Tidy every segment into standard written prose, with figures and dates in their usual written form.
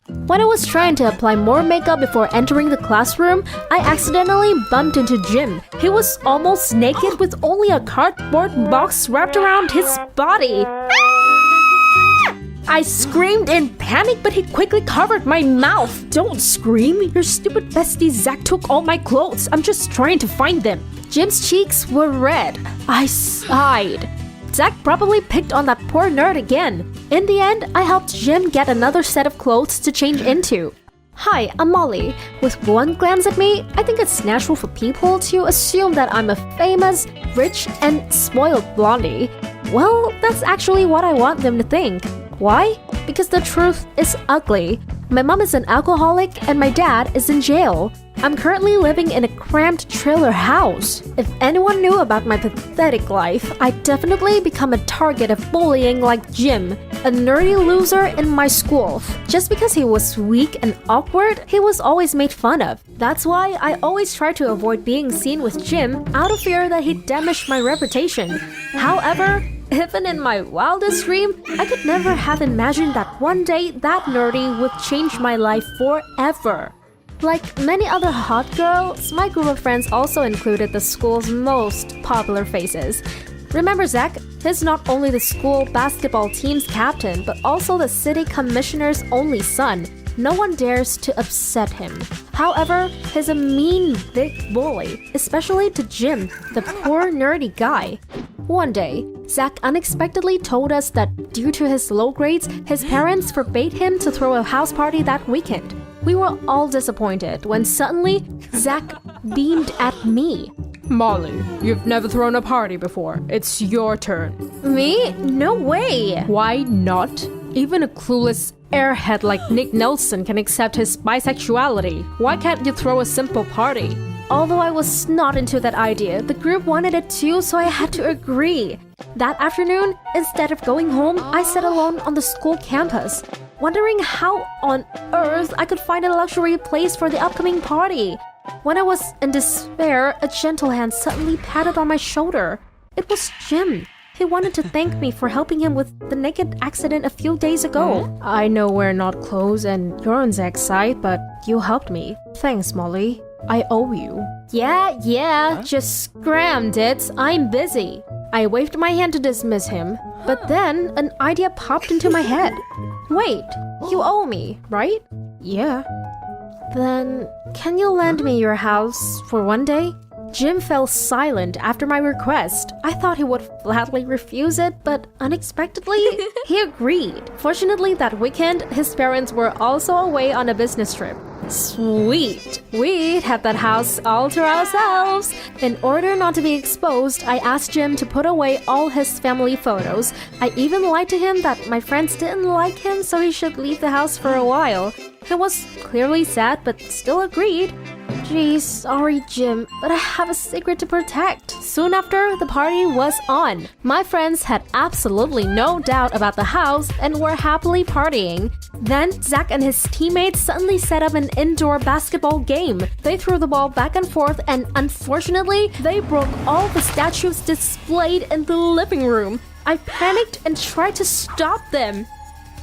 When I was trying to apply more makeup before entering the classroom, I accidentally bumped into Jim. He was almost naked with only a cardboard box wrapped around his body. I screamed in panic, but he quickly covered my mouth. Don't scream. Your stupid bestie Zach took all my clothes. I'm just trying to find them. Jim's cheeks were red. I sighed. Zach probably picked on that poor nerd again. In the end, I helped Jim get another set of clothes to change into. Hi, I'm Molly. With one glance at me, I think it's natural for people to assume that I'm a famous, rich, and spoiled blondie. Well, that's actually what I want them to think. Why? Because the truth is ugly. My mom is an alcoholic and my dad is in jail. I'm currently living in a cramped trailer house. If anyone knew about my pathetic life, I'd definitely become a target of bullying like Jim, a nerdy loser in my school. Just because he was weak and awkward, he was always made fun of. That's why I always try to avoid being seen with Jim out of fear that he'd damage my reputation. However, even in my wildest dream, I could never have imagined that one day that nerdy would change my life forever. Like many other hot girls, my group of friends also included the school's most popular faces. Remember Zach? He's not only the school basketball team's captain, but also the city commissioner's only son. No one dares to upset him. However, he's a mean, big bully, especially to Jim, the poor nerdy guy. One day, Zach unexpectedly told us that due to his low grades, his parents forbade him to throw a house party that weekend. We were all disappointed when suddenly Zach beamed at me. Molly, you've never thrown a party before. It's your turn. Me? No way! Why not? Even a clueless airhead like Nick Nelson can accept his bisexuality. Why can't you throw a simple party? Although I was not into that idea, the group wanted it too, so I had to agree. That afternoon, instead of going home, I sat alone on the school campus, wondering how on earth I could find a luxury place for the upcoming party. When I was in despair, a gentle hand suddenly patted on my shoulder. It was Jim. He wanted to thank me for helping him with the naked accident a few days ago. I know we're not close and you're on Zach's side, but you helped me. Thanks, Molly. I owe you. Yeah, just scrammed it. I'm busy. I waved my hand to dismiss him, but then an idea popped into my head. Wait, you owe me, right? Yeah. Then, can you lend me your house for one day? Jim fell silent after my request. I thought he would flatly refuse it, but unexpectedly, he agreed. Fortunately, that weekend, his parents were also away on a business trip. Sweet! We'd had that house all to ourselves. In order not to be exposed, I asked Jim to put away all his family photos. I even lied to him that my friends didn't like him, so he should leave the house for a while. He was clearly sad, but still agreed. Geez, sorry Jim, but I have a secret to protect. Soon after, the party was on. My friends had absolutely no doubt about the house and were happily partying. Then, Zach and his teammates suddenly set up an indoor basketball game. They threw the ball back and forth and unfortunately, they broke all the statues displayed in the living room. I panicked and tried to stop them.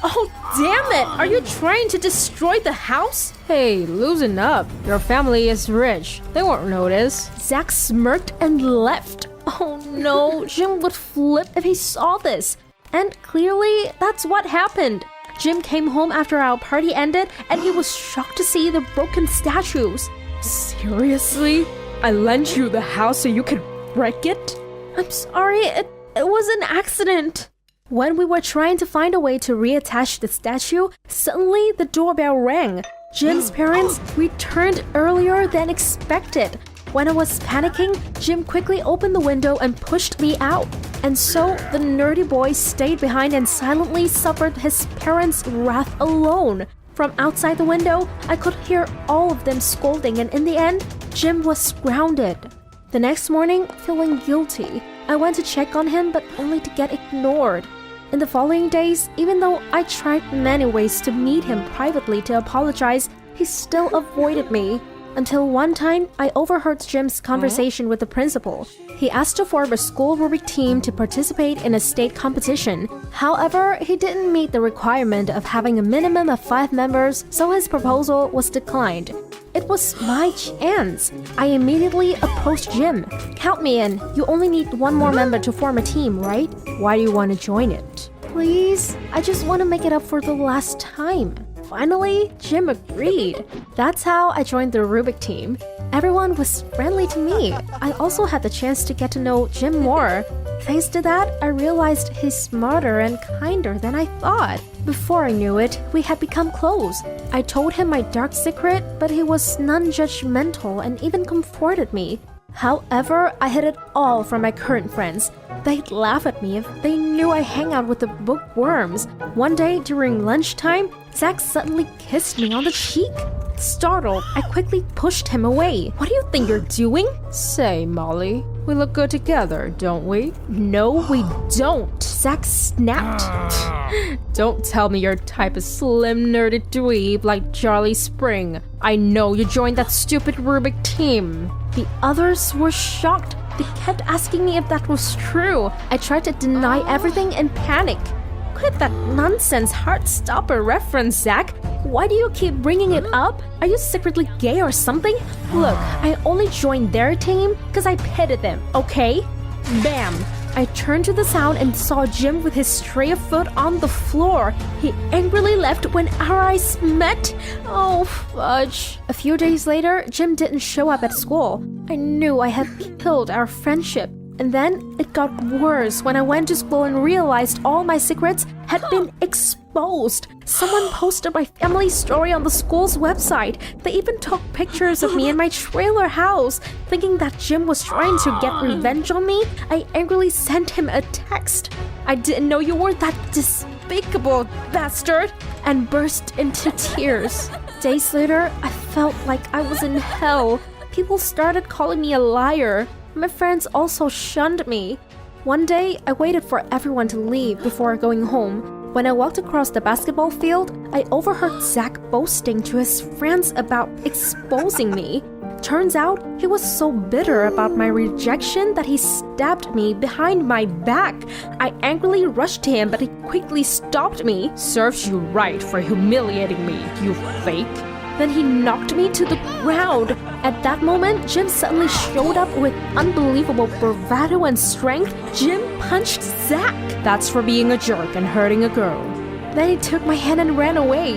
Oh, damn it! Are you trying to destroy the house? Hey, loosen up. Your family is rich. They won't notice. Zach smirked and left. Oh no, Jim would flip if he saw this. And clearly, that's what happened. Jim came home after our party ended and he was shocked to see the broken statues. Seriously? I lent you the house so you could wreck it? I'm sorry, it was an accident. When we were trying to find a way to reattach the statue, suddenly the doorbell rang. Jim's parents returned earlier than expected. When I was panicking, Jim quickly opened the window and pushed me out. And so, the nerdy boy stayed behind and silently suffered his parents' wrath alone. From outside the window, I could hear all of them scolding, and in the end, Jim was grounded. The next morning, feeling guilty, I went to check on him but only to get ignored. In the following days, even though I tried many ways to meet him privately to apologize, he still avoided me. Until one time, I overheard Jim's conversation with the principal. He asked to form a school Rubik team to participate in a state competition. However, he didn't meet the requirement of having a minimum of 5 members, so his proposal was declined. It was my chance. I immediately approached Jim. Count me in. You only need 1 more member to form a team, right? Why do you want to join it? Please, I just want to make it up for the last time. Finally, Jim agreed. That's how I joined the Rubik team. Everyone was friendly to me. I also had the chance to get to know Jim more. Thanks to that, I realized he's smarter and kinder than I thought. Before I knew it, we had become close. I told him my dark secret, but he was non-judgmental and even comforted me. However, I hid it all from my current friends. They'd laugh at me if they knew I hang out with the bookworms. One day during lunchtime, Zach suddenly kissed me on the cheek. Startled, I quickly pushed him away. What do you think you're doing? Say, Molly, we look good together, don't we? No, we don't. Zach snapped. Don't tell me your type is slim, nerdy dweeb like Charlie Spring. I know you joined that stupid Rubik team. The others were shocked. They kept asking me if that was true. I tried to deny everything in panic. Quit that nonsense Heartstopper reference, Zach. Why do you keep bringing it up? Are you secretly gay or something? Look, I only joined their team because I pitted them, okay? Bam! I turned to the sound and saw Jim with his stray foot on the floor. He angrily left when our eyes met. Oh, fudge. A few days later, Jim didn't show up at school. I knew I had killed our friendship. And then it got worse when I went to school and realized all my secrets had been exposed. Someone posted my family story on the school's website. They even took pictures of me in my trailer house. Thinking that Jim was trying to get revenge on me, I angrily sent him a text. I didn't know you were that despicable bastard, and burst into tears. Days later, I felt like I was in hell. People started calling me a liar. My friends also shunned me. One day, I waited for everyone to leave before going home. When I walked across the basketball field, I overheard Zach boasting to his friends about exposing me. Turns out, he was so bitter about my rejection that he stabbed me behind my back. I angrily rushed to him, but he quickly stopped me. Serves you right for humiliating me, you fake. Then he knocked me to the ground. At that moment, Jim suddenly showed up with unbelievable bravado and strength. Jim punched Zach. That's for being a jerk and hurting a girl. Then he took my hand and ran away.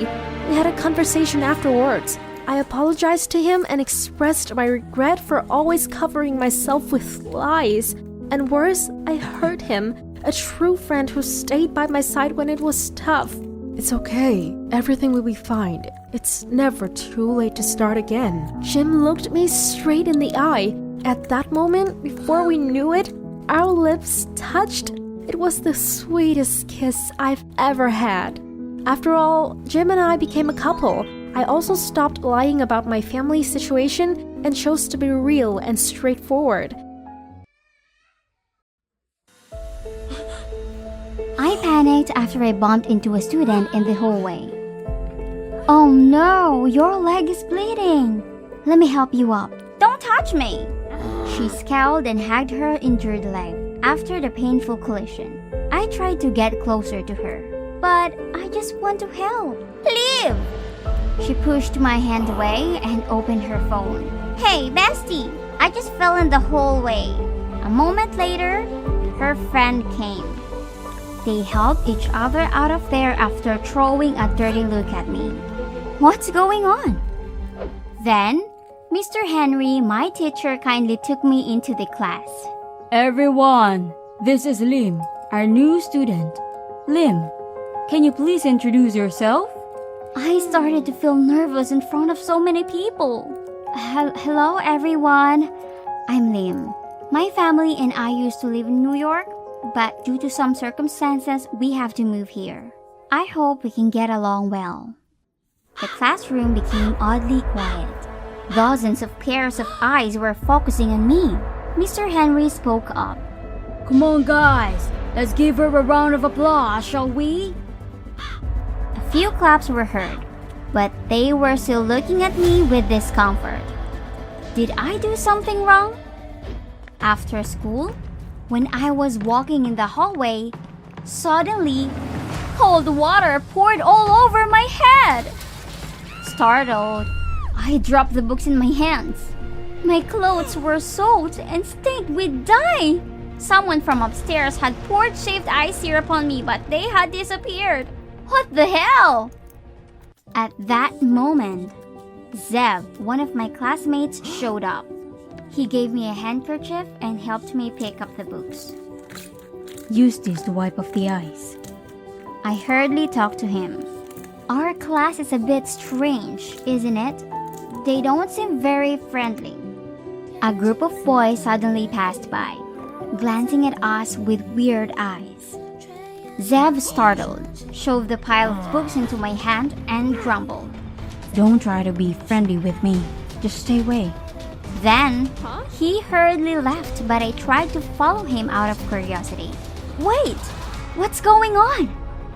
We had a conversation afterwards. I apologized to him and expressed my regret for always covering myself with lies. And worse, I hurt him, a true friend who stayed by my side when it was tough. It's okay. Everything will be fine. It's never too late to start again. Jim looked me straight in the eye. At that moment, before we knew it, our lips touched. It was the sweetest kiss I've ever had. After all, Jim and I became a couple. I also stopped lying about my family situation and chose to be real and straightforward. I panicked after I bumped into a student in the hallway. Oh no, your leg is bleeding. Let me help you up. Don't touch me. She scowled and hugged her injured leg after the painful collision. I tried to get closer to her, but I just want to help. Leave! She pushed my hand away and opened her phone. Hey, bestie, I just fell in the hallway. A moment later, her friend came. They helped each other out of there after throwing a dirty look at me. What's going on? Then, Mr. Henry, my teacher, kindly took me into the class. Everyone, this is Lim, our new student. Lim, can you please introduce yourself? I started to feel nervous in front of so many people. Hello, everyone. I'm Lim. My family and I used to live in New York, but due to some circumstances, we have to move here. I hope we can get along well. The classroom became oddly quiet. Dozens of pairs of eyes were focusing on me. Mr. Henry spoke up. Come on, guys. Let's give her a round of applause, shall we? A few claps were heard, but they were still looking at me with discomfort. Did I do something wrong? After school, when I was walking in the hallway, suddenly, cold water poured all over my head. Startled, I dropped the books in my hands. My clothes were soaked and stained with dye. Someone from upstairs had poured shaved ice syrup on me, but they had disappeared. What the hell? At that moment, Zev, one of my classmates, showed up. He gave me a handkerchief and helped me pick up the books. Use this to wipe off the ice. I hurriedly talked to him. Our class is a bit strange, isn't it? They don't seem very friendly. A group of boys suddenly passed by, glancing at us with weird eyes. Zev, startled, shoved the pile of books into my hand and grumbled. Don't try to be friendly with me. Just stay away. Then, he hurriedly left, but I tried to follow him out of curiosity. Wait! What's going on?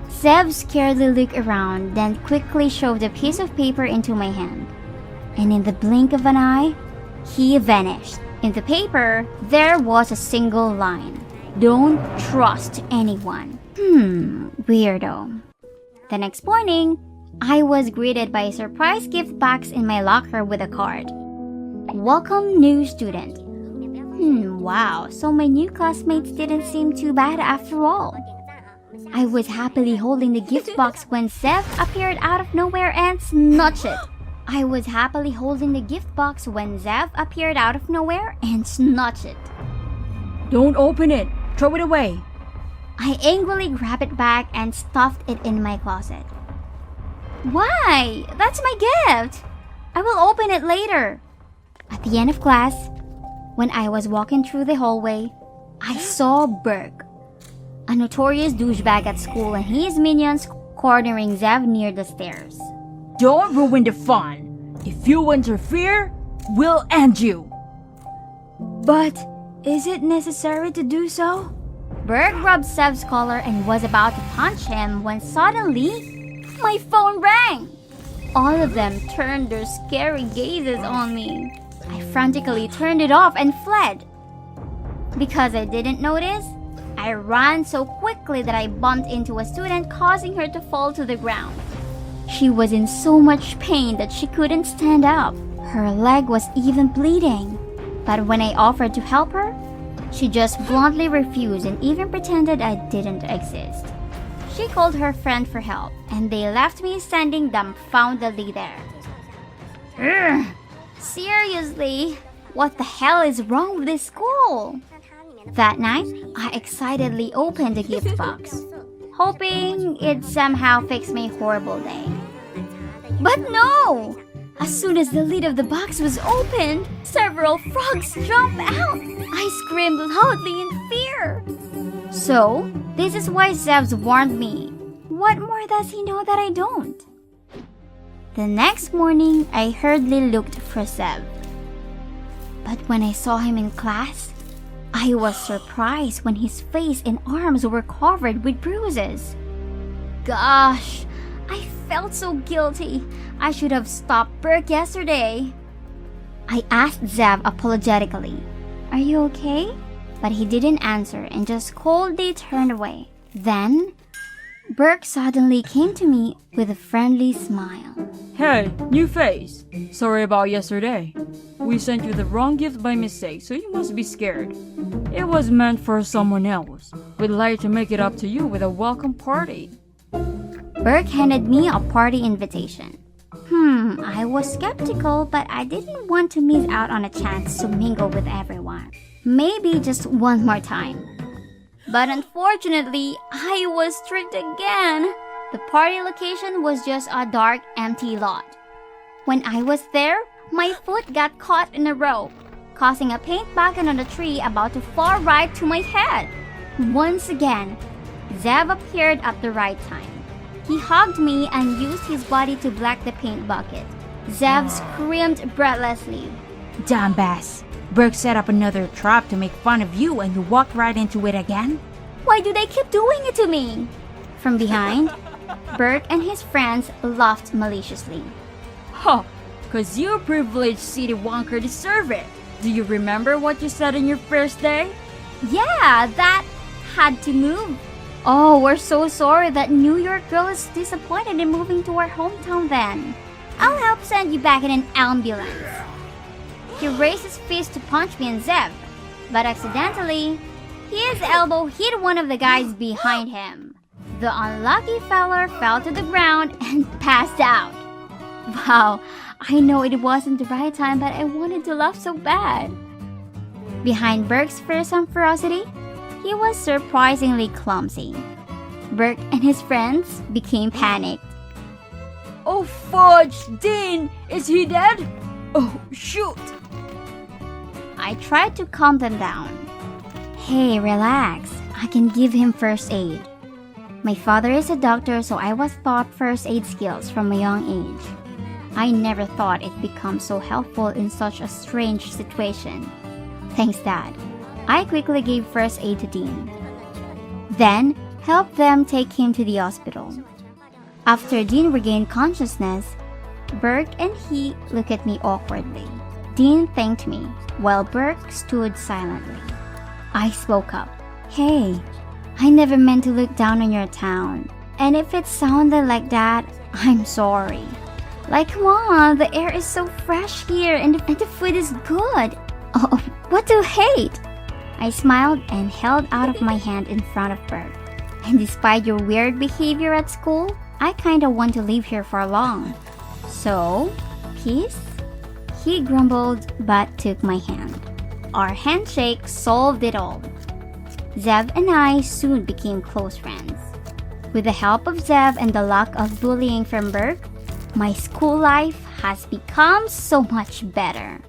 Zev scaredly looked around, then quickly shoved a piece of paper into my hand. And in the blink of an eye, he vanished. In the paper, there was a single line. Don't trust anyone. Weirdo. The next morning, I was greeted by a surprise gift box in my locker with a card. Welcome, new student. Wow, so my new classmates didn't seem too bad after all. I was happily holding the gift box when Zev appeared out of nowhere and snatched it. Don't open it. Throw it away. I angrily grabbed it back and stuffed it in my closet. Why? That's my gift. I will open it later. At the end of class, when I was walking through the hallway, I saw Burke, a notorious douchebag at school, and his minions cornering Zev near the stairs. Don't ruin the fun. If you interfere, we'll end you. But is it necessary to do so? Burke grabbed Zev's collar and was about to punch him when suddenly, my phone rang. All of them turned their scary gazes on me. I frantically turned it off and fled. Because I didn't notice, I ran so quickly that I bumped into a student, causing her to fall to the ground. She was in so much pain that she couldn't stand up. Her leg was even bleeding. But when I offered to help her, she just bluntly refused and even pretended I didn't exist. She called her friend for help, and they left me standing dumbfoundedly there. Ugh. Seriously, what the hell is wrong with this school? That night, I excitedly opened the gift box, hoping it'd somehow fix my horrible day. But no! As soon as the lid of the box was opened, several frogs jumped out. I screamed loudly in fear. So, this is why Zev's warned me. What more does he know that I don't? The next morning, I hurriedly looked for Zev. But when I saw him in class, I was surprised when his face and arms were covered with bruises. Gosh, I felt so guilty. I should have stopped Burke yesterday. I asked Zev apologetically, "Are you okay?" But he didn't answer and just coldly turned away. Then, Burke suddenly came to me with a friendly smile. Hey, new face. Sorry about yesterday. We sent you the wrong gift by mistake, so you must be scared. It was meant for someone else. We'd like to make it up to you with a welcome party. Burke handed me a party invitation. I was skeptical, but I didn't want to miss out on a chance to mingle with everyone. Maybe just one more time. But unfortunately, I was tricked again. The party location was just a dark, empty lot. When I was there, my foot got caught in a rope, causing a paint bucket on the tree about to fall right to my head. Once again, Zev appeared at the right time. He hugged me and used his body to block the paint bucket. Zev screamed breathlessly. Damn bass. Burke set up another trap to make fun of you and you walked right into it again? Why do they keep doing it to me? From behind, Burke and his friends laughed maliciously. Ha! 'Cause you privileged city wonker deserve it. Do you remember what you said on your first day? Yeah, that had to move. Oh, we're so sorry that New York girl is disappointed in moving to our hometown then. I'll help send you back in an ambulance. He raised his fist to punch me and Zev, but accidentally, his elbow hit one of the guys behind him. The unlucky feller fell to the ground and passed out. Wow, I know it wasn't the right time, but I wanted to laugh so bad. Behind Burke's fearsome ferocity, he was surprisingly clumsy. Burke and his friends became panicked. Oh fudge, Dean, is he dead? Oh shoot. I tried to calm them down. Hey, relax. I can give him first aid. My father is a doctor, so I was taught first aid skills from a young age. I never thought it'd become so helpful in such a strange situation. Thanks, Dad. I quickly gave first aid to Dean. Then, helped them take him to the hospital. After Dean regained consciousness, Burke and he looked at me awkwardly. Dean thanked me, while Burke stood silently. I spoke up. Hey, I never meant to look down on your town. And if it sounded like that, I'm sorry. Like, come on, the air is so fresh here and the food is good. Oh, what to hate? I smiled and held out of my hand in front of Burke. And despite your weird behavior at school, I kinda want to live here for long. So, peace? He grumbled but took my hand. Our handshake solved it all. Zev and I soon became close friends. With the help of Zev and the lack of bullying from Burke, my school life has become so much better.